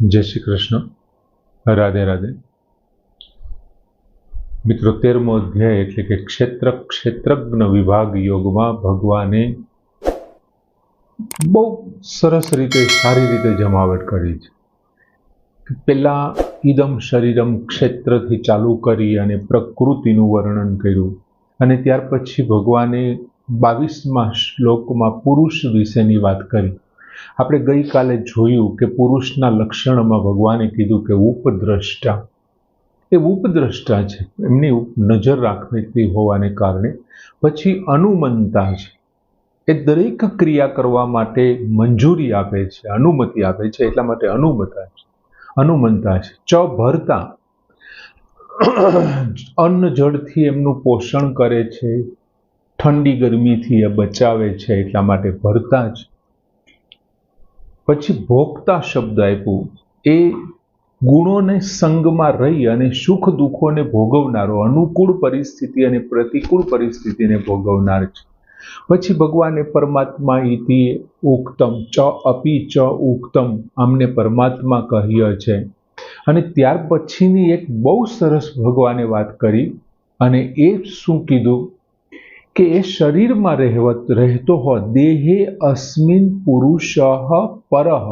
जय श्री कृष्ण। राधे राधे। मित्रों, 13मो अध्याय એટલે કે ક્ષેત્રજ્ઞ વિભાગ યોગમાં ભગવાને બહુ સરસ રીતે સારી રીતે જમાવટ કરી છે। પહેલા ઇદમ શરીરમ ક્ષેત્રથી ચાલુ કરી અને પ્રકૃતિનું વર્ણન કર્યું અને ત્યાર પછી ભગવાને 22મા શ્લોકમાં પુરુષ વિશેની વાત કરી। આપણે ગઈકાલે જોયું કે પુરુષના લક્ષણમાં ભગવાને કીધું કે ઉપદ્રષ્ટા, એ ઉપદ્રષ્ટા છે, એમની નજર રાખવી હોવાને કારણે। પછી અનુમંતા છે, એ દરેક ક્રિયા કરવા માટે મંજૂરી આપે છે, અનુમતિ આપે છે, એટલા માટે અનુમંતા છે। ચ ભરતા, અન્ન જળથી એમનું પોષણ કરે છે, ઠંડી ગરમીથી એ બચાવે છે, એટલા માટે ભરતા છે। પછી ભોગતા શબ્દ આપ્યું, એ ગુણોને સંગમાં રહી અને સુખ દુઃખોને ભોગવનારો, અનુકૂળ પરિસ્થિતિ અને પ્રતિકૂળ પરિસ્થિતિને ભોગવનાર છે। પછી ભગવાને પરમાત્મા ઇતિ ઉક્તમ ચ અપી ચ ઉક્તમ, આમને પરમાત્મા કહ્ય છે। અને ત્યાર પછીની એક બહુ સરસ ભગવાને વાત કરી, અને એ શું કીધું કે એ શરીરમાં રહેતો હોય, દેહે અસ્મિન પુરુષ પરહ,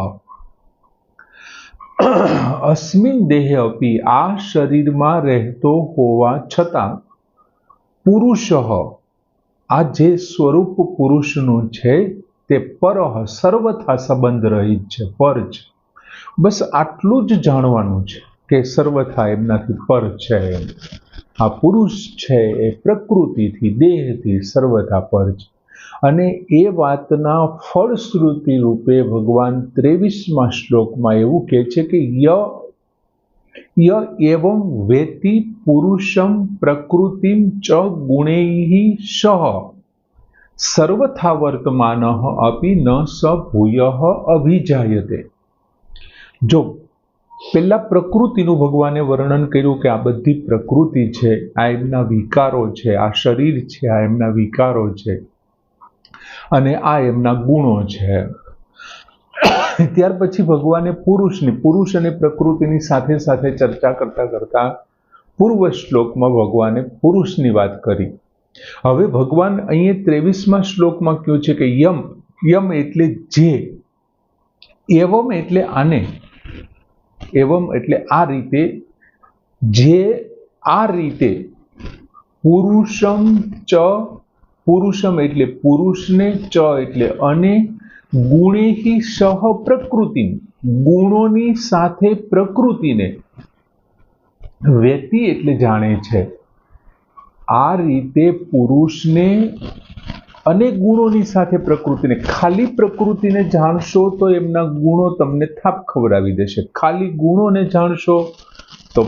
અસ્મિન દેહે અપી, આ શરીરમાં રહેતો હોવા છતાં, પુરુષ, આ જે સ્વરૂપ પુરુષનું છે તે પરહ, સર્વથા સંબંધ રહિત છે, પર છે। બસ આટલું જ જાણવાનું છે કે સર્વથા એમનાથી પર છે। આ પુરુષ છે એ પ્રકૃતિથી, દેહથી સર્વથા પર છે। અને એ વાતના ફળશ્રુતિ રૂપે ભગવાન 23મા શ્લોકમાં એવું કહે છે કે ય એવં વેતિ પુરુષમ પ્રકૃતિમ ચ ગુણૈઃ સહ સર્વથા વર્તમાનઃ અપી ન સ ભૂયઃ અભિજાયતે। જો પેલા પ્રકૃતિનું ભગવાને વર્ણન કર્યું કે આ બધી પ્રકૃતિ છે, આ એમના વિકારો છે, આ શરીર છે, આ એમના વિકારો છે, અને આ એમના ગુણો છે। ત્યાર પછી ભગવાને પુરુષ અને પ્રકૃતિની સાથે સાથે ચર્ચા કરતા પૂર્વ શ્લોકમાં ભગવાને પુરુષની વાત કરી। હવે ભગવાન અહીંયા 23મા શ્લોકમાં કહ્યું છે કે યમ એટલે જે, એવમ એટલે આને, એવમ એટલે આ રીતે, જે આ રીતે, પુરુષમ ચ, પુરુષમ એટલે પુરુષને, ચ એટલે અને, ગુણેહિ સહ પ્રકૃતિ, ગુણોની સાથે પ્રકૃતિને, વેતિ એટલે જાણે છે। આ રીતે પુરુષને અને ગુણોની સાથે પ્રકૃતિને, ખાલી પ્રકૃતિને જાણશો તો એમના ગુણો તમને થાપ ખવડાવી દેશે, ખાલી ગુણોને જાણશો તો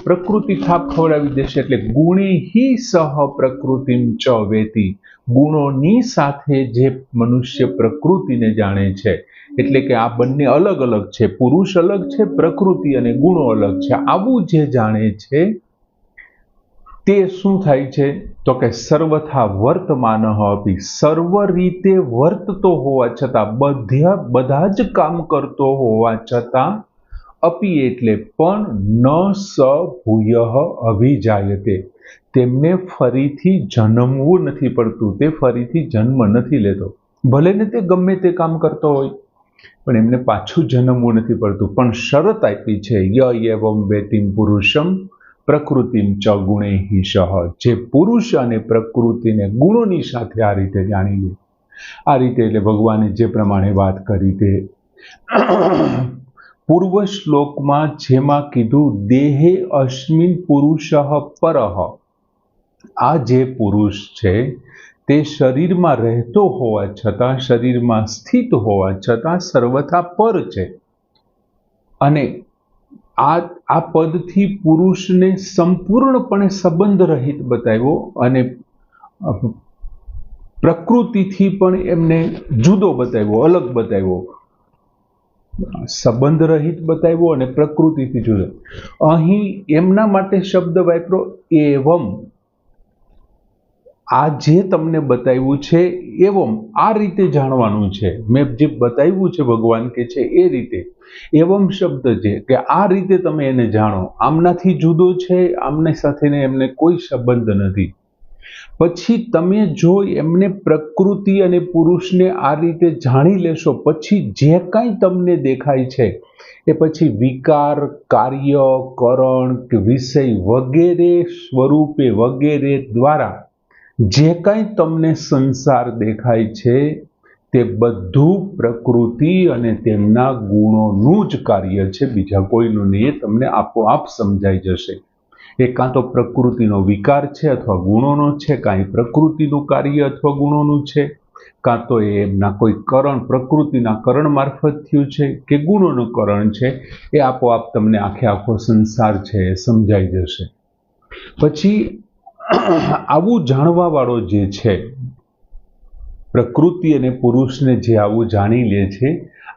પ્રકૃતિ થાપ ખવડાવી દેશે। એટલે ગુણેહિ સહ પ્રકૃતિમ ચ વેતિ, ગુણોની સાથે જે મનુષ્ય પ્રકૃતિને જાણે છે, એટલે કે આ બંને અલગ અલગ છે, પુરુષ અલગ છે, પ્રકૃતિ અને ગુણો અલગ છે, આવું જે જાણે છે તે શું થાય છે તો કે સર્વથા વર્તમાન અપી, સર્વ રીતે વર્તતો હોવા છતાં, બધા જ કામ કરતો હોવા છતાં, અપી એટલે પણ, ન સ ભૂયઃ અભિજાયતે, તેમને ફરીથી જન્મવું નથી પડતું, તે ફરીથી જન્મ નથી લેતો। ભલે ને તે ગમે તે કામ કરતો હોય પણ એમને પાછું જન્મવું નથી પડતું। પણ શરત આપી છે, ય એવં વેતિમ પુરુષમ પ્રકૃતિમ ચ ગુણૈઃ સહ, જે પુરુષ અને પ્રકૃતિને ગુણોની સાથે આ રીતે જાણી લે। આ રીતે એટલે ભગવાને જે પ્રમાણે વાત કરી તે પૂર્વ શ્લોકમાં જેમાં કીધું દેહે અસ્મિન પુરુષ પરહ, આ જે પુરુષ છે તે શરીરમાં રહેતો હોવા છતાં, શરીરમાં સ્થિત હોવા છતાં સર્વથા પર છે। અને આ પદથી પુરુષને સંપૂર્ણપણે સંબંધ રહિત બતાવ્યો અને પ્રકૃતિથી પણ એમને જુદો બતાવ્યો, અલગ બતાવ્યો, સંબંધ રહિત બતાવ્યો અને પ્રકૃતિથી જુદો। અહીં એમના માટે શબ્દ વાપરો એવમ, આ જે તમને બતાવ્યું છે એવમ આ રીતે જાણવાનું છે. મેં જે બતાવ્યું છે ભગવાન કે છે એ રીતે. એવમ શબ્દ છે કે આ રીતે તમે એને જાણો. આમનાથી જુદો છે, આમની સાથે એમને કોઈ સંબંધ નથી. પછી તમે જો એમને પ્રકૃતિ અને પુરુષને આ રીતે જાણી લેશો, પછી જે કાંઈ તમને દેખાય છે એ પછી વિકાર, કાર્ય, કરણ કે વિષય વગેરે સ્વરૂપે વગેરે દ્વારા જે કાંઈ તમને સંસાર દેખાય છે તે બધું પ્રકૃતિ અને તેમના ગુણોનું જ કાર્ય છે, બીજા કોઈનું નહીં. એ તમને આપોઆપ સમજાઈ જશે. એ કાં તો પ્રકૃતિનો વિકાર છે અથવા ગુણોનો છે, કાં પ્રકૃતિનું કાર્ય અથવા ગુણોનું છે, કાં તો એમના કોઈ કરણ પ્રકૃતિના કરણ મારફત થયું છે કે ગુણોનું કરણ છે. એ આપોઆપ તમને આખો સંસાર છે એ સમજાઈ જશે. પછી આવું જાણવા વાળો જે છે, પ્રકૃતિ અને પુરુષને જે આવું જાણી લે છે,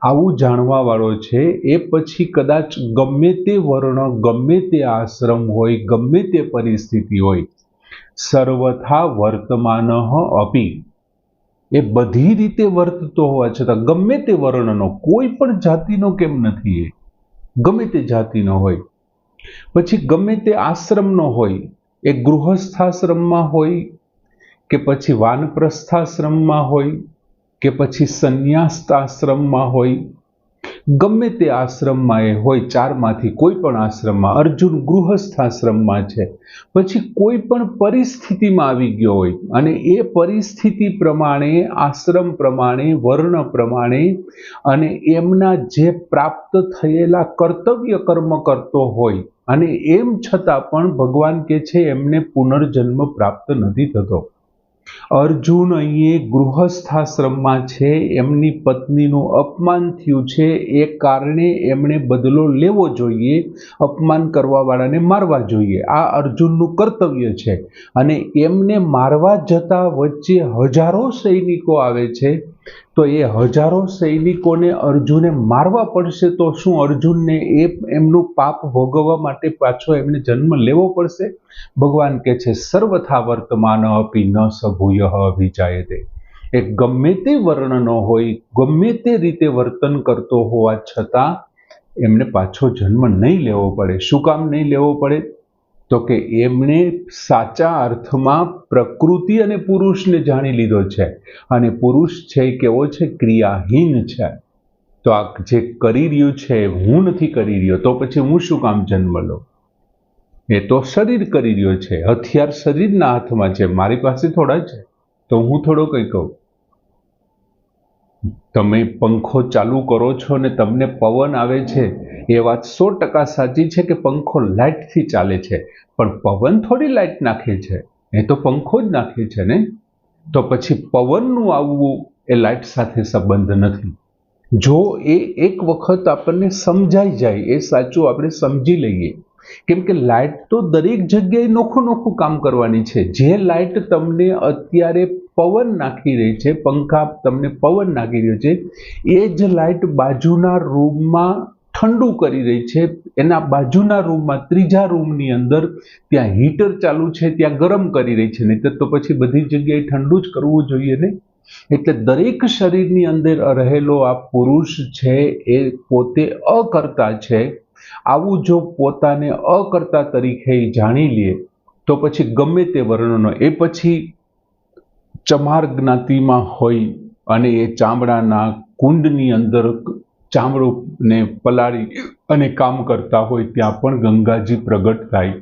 આવું જાણવા વાળો છે, એ પછી કદાચ ગમે તે વર્ણ, ગમે તે આશ્રમ હોય, ગમે તે પરિસ્થિતિ હોય, સર્વથા વર્તમાન અપી, એ બધી રીતે વર્તતો હોવા છતાં ગમે તે વર્ણનો, કોઈ પણ જાતિનો કેમ નથી, એ ગમે તે જાતિનો હોય, પછી ગમે તે આશ્રમનો હોય, એ ગૃહસ્થાશ્રમમાં હોય કે પછી વાનપ્રસ્થાશ્રમમાં હોય કે પછી સંન્યાસ્તાશ્રમમાં હોય, ગમે તે આશ્રમમાં એ હોય, ચારમાંથી કોઈ પણ આશ્રમમાં. અર્જુન ગૃહસ્થાશ્રમમાં છે, પછી કોઈ પણ પરિસ્થિતિમાં આવી ગયો હોય અને એ પરિસ્થિતિ પ્રમાણે, આશ્રમ પ્રમાણે, વર્ણ પ્રમાણે અને એમના જે પ્રાપ્ત થયેલા કર્તવ્ય કર્મ કરતો હોય અને એમ છતાં પણ ભગવાન કે છે એમને પુનર્જન્મ પ્રાપ્ત નથી થતો. અર્જુન અહીં ગૃહસ્થાશ્રમમાં છે, એમની પત્નીનું અપમાન થયું છે, એ કારણે એમણે બદલો લેવો જોઈએ, અપમાન કરવાવાળાને મારવા જોઈએ, આ અર્જુનનું કર્તવ્ય છે. અને એમને મારવા જતા વચ્ચે હજારો સૈનિકો આવે છે, તો એ હજારો સૈનિકોને અર્જુને મારવા પડશે, તો શું અર્જુનને એમનું પાપ ભોગવવા માટે પાછો એમને જન્મ લેવો પડશે? ભગવાન કે છે સર્વથા વર્તમાન અપી ન સભૂય અભિજાયતે. એ ગમે તે વર્ણનો હોય, ગમે તે રીતે વર્તન કરતો હોવા છતાં એમને પાછો જન્મ નહીં લેવો પડે. શું કામ નહીં લેવો પડે? તો કે એમણે સાચા અર્થમાં પ્રકૃતિ અને પુરુષને જાણી લીધો છે, અને પુરુષ છે એ કેવો છે? ક્રિયાહીન છે. તો આ જે કરી રહ્યું છે હું નથી કરી રહ્યો, તો પછી હું શું કામ જન્મ લઉં? એ તો શરીર કરી રહ્યો છે, હથિયાર શરીરના હાથમાં છે, મારી પાસે થોડા છે, તો હું થોડો કંઈ કહું. તમે પંખો ચાલુ કરો છો ને તમને પવન આવે છે, એ વાત 100% સાચી છે કે પંખો લાઇટથી ચાલે છે, પણ પવન થોડી લાઇટ નાખે છે, એ તો પંખો જ નાખે છે ને. તો પછી પવનનું આવવું એ લાઇટ સાથે સંબંધ નથી. જો એ એક વખત આપણને સમજાઈ જાય, એ સાચું આપણે સમજી લઈએ, કેમ કે લાઇટ તો દરેક જગ્યાએ નોખું નોખું કામ કરવાની છે. જે લાઇટ તમને અત્યારે પવન નાખી રહી છે, પંખા તમને પવન નાખી રહ્યો છે, એ જ લાઇટ બાજુના રૂમમાં ઠંડુ કરી રહી છે, એના બાજુના રૂમમાં, ત્રીજા રૂમની અંદર ત્યાં હીટર ચાલુ છે, ત્યાં ગરમ કરી રહી છે. નહીં તો પછી બધી જગ્યાએ ઠંડુ જ કરવું જોઈએ ને. એટલે દરેક શરીરની અંદર રહેલો આ પુરુષ છે એ પોતે અકર્તા છે. આવું જો પોતાને અકર્તા તરીકે જાણી લે તો પછી ગમે તે વર્ણનો, એ પછી ચમાર જ્ઞાતિમાં હોય અને એ ચામડાના કુંડની અંદર ચામડુંને પલાળી અને કામ કરતા હોય, ત્યાં પણ ગંગાજી પ્રગટ થાય.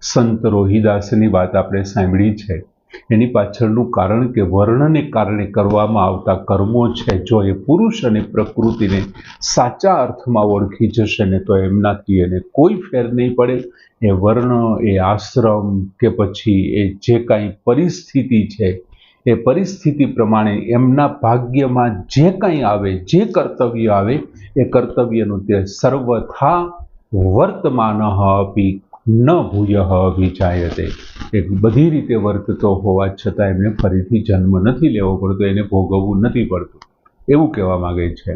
સંત રોહિદાસની વાત આપણે સાંભળી છે. એની પાછળનું કારણ કે વર્ણને કારણે કરવામાં આવતા કર્મો છે, જો એ પુરુષ અને પ્રકૃતિને સાચા અર્થમાં ઓળખી જશે ને તો એમનાથી એને કોઈ ફેર નહીં પડે. એ વર્ણ, એ આશ્રમ કે પછી એ જે કાંઈ પરિસ્થિતિ છે, એ પરિસ્થિતિ પ્રમાણે એમના ભાગ્યમાં જે કાંઈ આવે, જે કર્તવ્ય આવે, એ કર્તવ્યનું તે સર્વથા વર્તમાન અપી ન ભૂય અભિજાયતે. એ બધી રીતે વર્તતો હોવા છતાં એમને ફરીથી જન્મ નથી લેવો પડતો, એને ભોગવવું નથી પડતું, એવું કહેવા માંગે છે.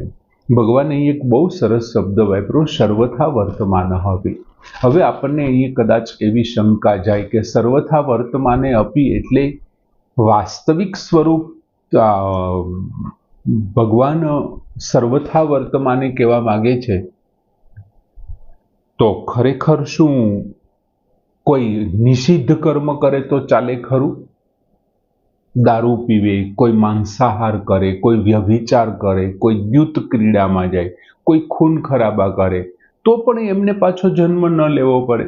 ભગવાને અહીં એક બહુ સરસ શબ્દ વાપર્યો, સર્વથા વર્તમાન અપી. હવે આપણને અહીં કદાચ એવી શંકા જાય કે સર્વથા વર્તમાને અપી એટલે વાસ્તવિક સ્વરૂપ ભગવાન સર્વથા વર્તમાને કહેવા માંગે છે, તો ખરેખર શું કોઈ નિષિદ્ધ કર્મ કરે તો ચાલે ખરું? દારૂ પીવે, કોઈ માંસાહાર કરે, કોઈ વ્યભિચાર કરે, કોઈ દ્યુત ક્રીડામાં જાય, કોઈ ખૂન ખરાબા કરે, તો પણ એમને પાછો જન્મ ન લેવો પડે.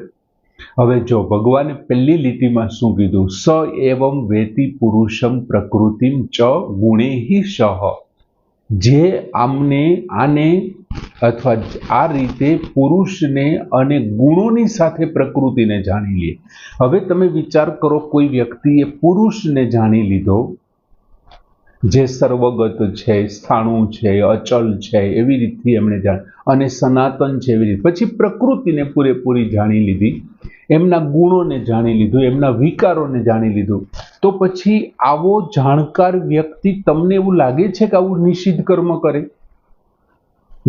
હવે જો ભગવાને પહેલી લીટીમાં શું કીધું? સ એવમ વેતિ પુરુષમ પ્રકૃતિમ ચ ગુણેહિ સહ. જે આને અથવા આ રીતે પુરુષને અને ગુણોની સાથે પ્રકૃતિને જાણી લે. હવે તમે વિચાર કરો, કોઈ વ્યક્તિએ પુરુષને જાણી લીધો, જે સર્વગત છે, સ્થાણુ છે, અચલ છે, એવી રીતથી એમણે અને સનાતન છે એવી રીતે, પછી પ્રકૃતિને પૂરેપૂરી જાણી લીધી, એમના ગુણોને જાણી લીધું, એમના વિકારોને જાણી લીધું, તો પછી આવો જાણકાર વ્યક્તિ તમને એવું લાગે છે કે આવું નિષિદ્ધ કર્મ કરે?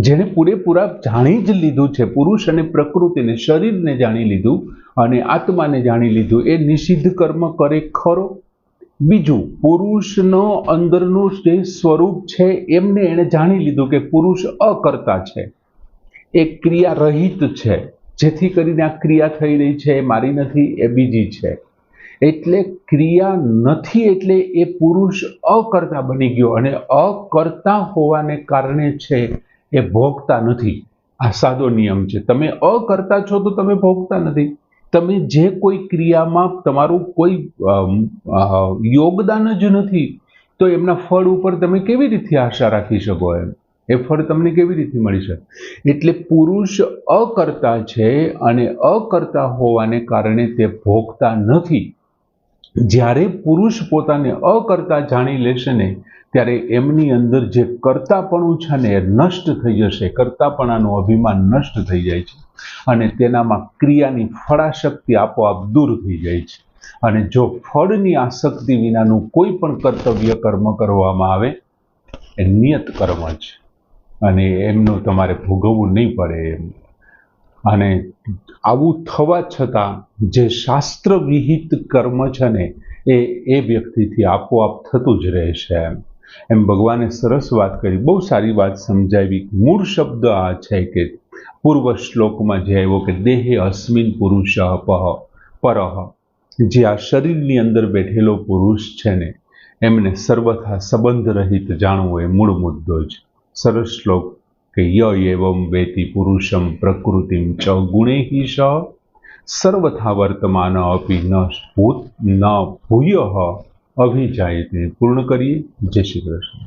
જેને પૂરેપૂરા જાણી જ લીધું છે, પુરુષ અને પ્રકૃતિને, શરીરને જાણી લીધું અને આત્માને જાણી લીધું, એ નિષિદ્ધ કર્મ કરે ખરો? બીજું, પુરુષનો અંદરનું જે સ્વરૂપ છે એમને એને જાણી લીધું કે પુરુષ અકર્તા છે, એ ક્રિયા રહિત છે, જેથી કરીને આ ક્રિયા થઈ રહી છે એ મારી નથી, એ બીજી છે. એટલે ક્રિયા નથી એટલે એ પુરુષ અકર્તા બની ગયો, અને અકર્તા હોવાને કારણે છે એ ભોગતા નથી. આ સાદો નિયમ છે. તમે અકર્તા છો તો તમે ભોગતા નથી. તમે જે કોઈ ક્રિયામાં તમારું કોઈ યોગદાન જ નથી, તો એમના ફળ ઉપર તમે કેવી રીતે આશા રાખી શકો? એ ફળ તમને કેવી રીતે મળી શકે? એટલે પુરુષ અકર્તા છે અને અકર્તા હોવાને કારણે તે ભોગતા નથી. જ્યારે પુરુષ પોતાને અકર્તા જાણી લેશે ને, ત્યારે એમની અંદર જે કર્તાપણું છે ને એ નષ્ટ થઈ જશે. કર્તાપણાનું અભિમાન નષ્ટ થઈ જાય છે અને તેનામાં ક્રિયાની ફળાશક્તિ આપોઆપ દૂર થઈ જાય છે. અને જો ફળની આસક્તિ વિનાનું કોઈ પણ કર્તવ્ય કર્મ કરવામાં આવે, એ નિયત કર્મ છે અને એમનું તમારે ભોગવવું નહીં પડે એમ. અને આવું થવા છતાં જે શાસ્ત્ર વિહિત કર્મ છે ને એ વ્યક્તિથી આપોઆપ થતું જ રહેશે. એમ ભગવાને સરસ વાત કરી, બહુ સારી વાત સમજાવી. મૂળ શબ્દ આ છે કે પૂર્વ શ્લોકમાં જે આવ્યો કે દેહે અસ્મિન પુરુષ પરહ, જે આ શરીરની અંદર બેઠેલો પુરુષ છે ને એમને સર્વથા સંબંધ રહિત જાણવું, એ મૂળ મુદ્દો છે. સરસ શ્લોક કે ય એવમ વેતિ પુરુષમ પ્રકૃતિમ ચ ગુણેહિ સહ સર્વથા વર્તમાન અપી ન ભૂયઃ અભિજાયતે. પૂર્ણ કરીએ. જય શ્રી કૃષ્ણ.